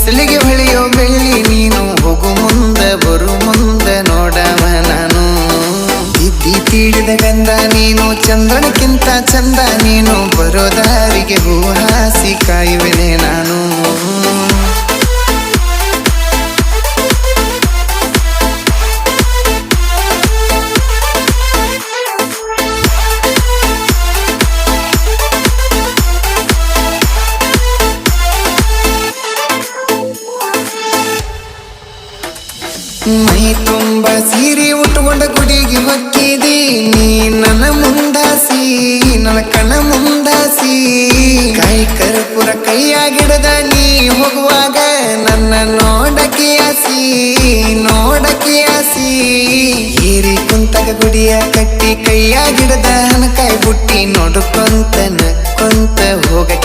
ಬಿಸಿಲಿಗೆ ಹೊಳೆಯೋ ಬೆಳ್ಳಿ ನೀನು ಹೋಗು ಮುಂದೆ ಬರು ಮುಂದೆ ನೋಡವ ನಾನು ಇದ್ದಿ ತೀಡಿದ ಗಂಧ ನೀನು ಚಂದ್ರನಕ್ಕಿಂತ ಚಂದ ನೀನು ಬರೋ ದಾರಿಗೆ ಹೂ ಹಾಸಿ ಕಾಯುವೆನೆ ನಾನು ಮೈ ತುಂಬ ಸೀರೆ ಉಟ್ಟುಕೊಂಡ ಗುಡಿಗೆ ಹೊಕ್ಕಿದಿ ನೀ ನನ್ನ ಮುಂದಾಸಿ ನನ್ನ ಕಣ್ಣ ಮುಂದಾಸಿ ಕೈ ಕರ್ಪೂರ ಕೈಯಾಗಿಡದ ನೀ ಹೋಗುವಾಗ ನನ್ನ ನೋಡಕ್ಕೆ ಆಸಿ ಹೀರಿ ಕುಂತಗ ಗುಡಿಯ ಕಟ್ಟಿ ಕೈಯಾಗಿಡದ ಹಣಕಾಯಿ ಬುಟ್ಟಿ ನೋಡುಕೊಂತ ನಕ್ಕೊಂತ ಹೋಗಕ್ಕೆ